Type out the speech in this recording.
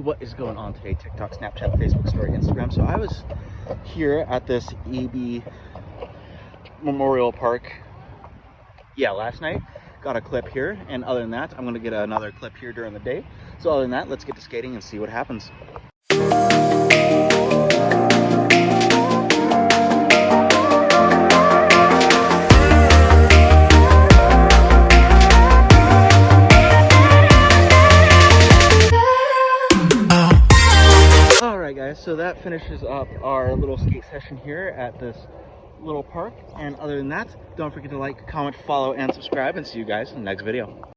what is going on today? TikTok, Snapchat, Facebook story, Instagram. So I was here at this EB Memorial Park, last night. Got a clip here, and other than that, I'm going to get another clip here during the day. So other than that, let's get to skating and see what happens. Alright guys, so that finishes up our little skate session here at this little park. And other than that, don't forget to like, comment, follow, and subscribe, and see you guys in the next video.